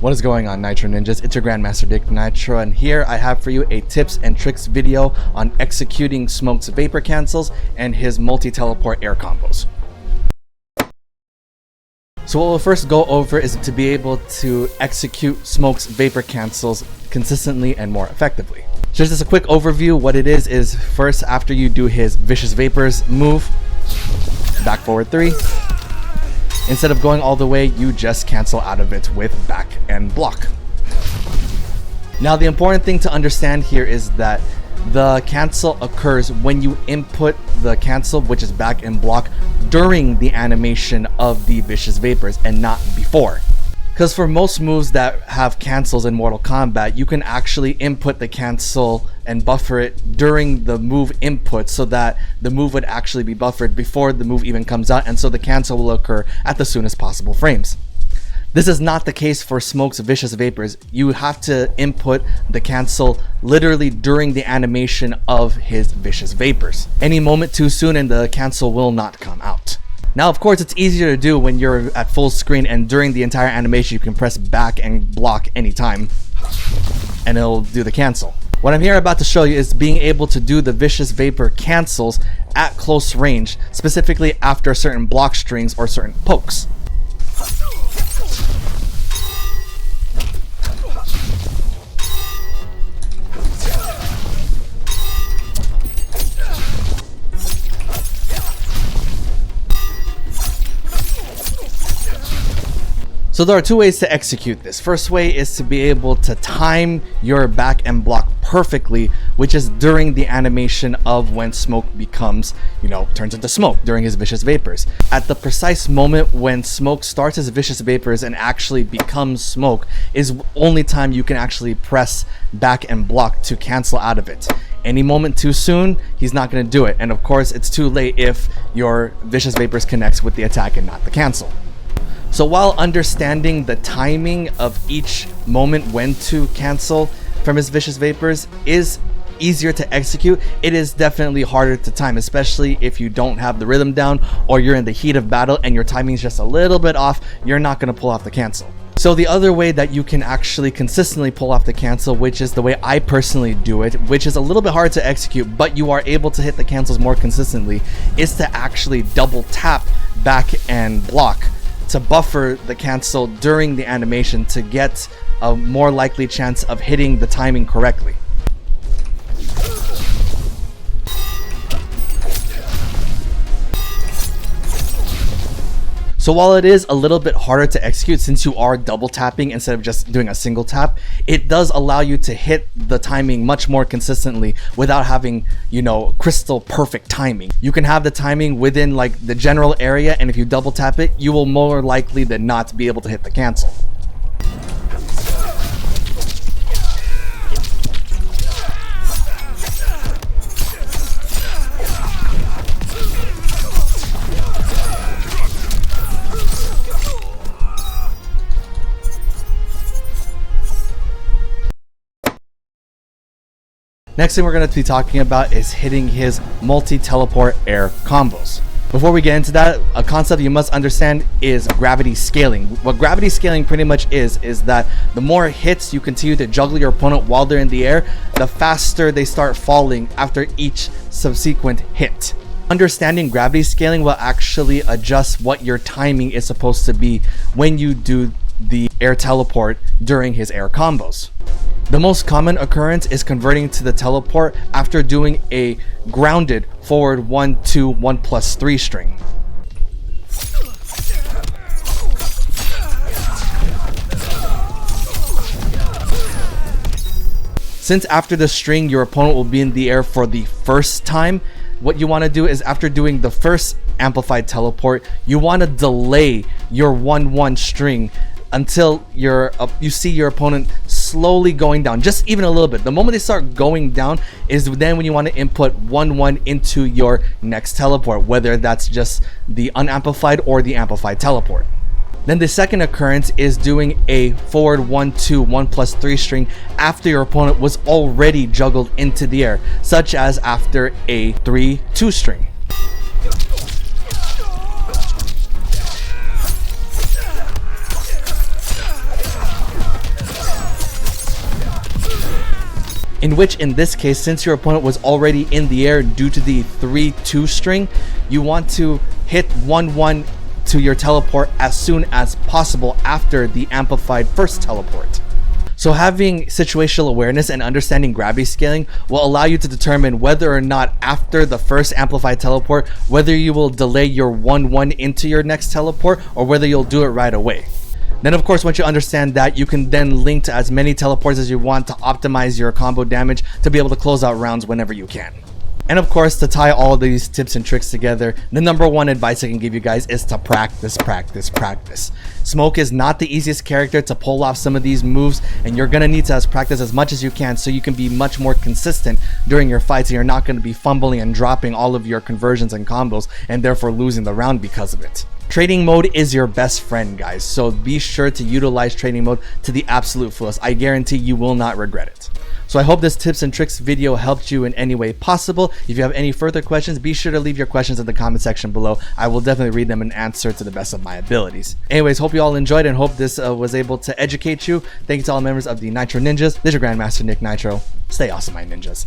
What is going on, Nitro Ninjas? It's your Grandmaster NikkNitro, and here I have for you a tips and tricks video on executing Smoke's vapor cancels and his multi-teleport air combos. So what we'll first go over is to be able to execute Smoke's vapor cancels consistently and more effectively. So just a quick overview. What it is first, after you do his Vicious Vapors move, back forward 3. Instead of going all the way, you just cancel out of it with back and block. Now the important thing to understand here is that the cancel occurs when you input the cancel, which is back and block, during the animation of the Vicious Vapors and not before. Because for most moves that have cancels in Mortal Kombat, you can actually input the cancel and buffer it during the move input so that the move would actually be buffered before the move even comes out, and so the cancel will occur at the soonest possible frames. This is not the case for Smoke's Vicious Vapors. You have to input the cancel literally during the animation of his Vicious Vapors. Any moment too soon and the cancel will not come out. Now, of course, it's easier to do when you're at full screen and during the entire animation you can press back and block anytime and it'll do the cancel. What I'm here about to show you is being able to do the Vicious Vapor cancels at close range, specifically after certain block strings or certain pokes. So there are two ways to execute this. First way is to be able to time your back and block perfectly, which is during the animation of when Smoke becomes, turns into Smoke during his Vicious Vapors. At the precise moment when Smoke starts his Vicious Vapors and actually becomes Smoke is only time you can actually press back and block to cancel out of it. Any moment too soon, he's not going to do it. And of course, it's too late if your Vicious Vapors connects with the attack and not the cancel. So while understanding the timing of each moment when to cancel from his Vicious Vapors is easier to execute, it is definitely harder to time, especially if you don't have the rhythm down or you're in the heat of battle and your timing is just a little bit off, you're not going to pull off the cancel. So the other way that you can actually consistently pull off the cancel, which is the way I personally do it, which is a little bit hard to execute, but you are able to hit the cancels more consistently, is to actually double tap back and block to buffer the cancel during the animation to get a more likely chance of hitting the timing correctly. So while it is a little bit harder to execute since you are double tapping instead of just doing a single tap, it does allow you to hit the timing much more consistently without having, crystal perfect timing. You can have the timing within like the general area, and if you double tap it, you will more likely than not be able to hit the cancel. Next thing we're going to be talking about is hitting his multi-teleport air combos. Before we get into that, a concept you must understand is gravity scaling. What gravity scaling pretty much is that the more hits you continue to juggle your opponent while they're in the air, the faster they start falling after each subsequent hit. Understanding gravity scaling will actually adjust what your timing is supposed to be when you do the air teleport during his air combos. The most common occurrence is converting to the teleport after doing a grounded forward 1-2 1+3 string. Since after the string your opponent will be in the air for the first time, what you want to do is after doing the first amplified teleport, you want to delay your 1-1 string until you see your opponent slowly going down, just even a little bit. The moment they start going down is then when you want to input 1-1 into your next teleport, whether that's just the unamplified or the amplified teleport. Then the second occurrence is doing a forward 1-2 1+3 string after your opponent was already juggled into the air, such as after a 3-2 string. in which in this case, since your opponent was already in the air due to the 3-2 string, you want to hit 1-1 to your teleport as soon as possible after the amplified first teleport. So having situational awareness and understanding gravity scaling will allow you to determine whether or not after the first amplified teleport, whether you will delay your 1-1 into your next teleport or whether you'll do it right away. Then of course, once you understand that, you can then link to as many teleports as you want to optimize your combo damage to be able to close out rounds whenever you can. And of course, to tie all these tips and tricks together, the number one advice I can give you guys is to practice, practice, practice. Smoke is not the easiest character to pull off some of these moves, and you're gonna need to practice as much as you can so you can be much more consistent during your fights, and you're not gonna be fumbling and dropping all of your conversions and combos and therefore losing the round because of it. Trading mode is your best friend, guys, so be sure to utilize trading mode to the absolute fullest. I guarantee you will not regret it. So I hope this tips and tricks video helped you in any way possible. If you have any further questions, be sure to leave your questions in the comment section below. I will definitely read them and answer to the best of my abilities. Anyways, hope you all enjoyed and hope this was able to educate you. Thank you to all members of the Nitro Ninjas. This is your Grandmaster NikkNitro. Stay awesome, my ninjas.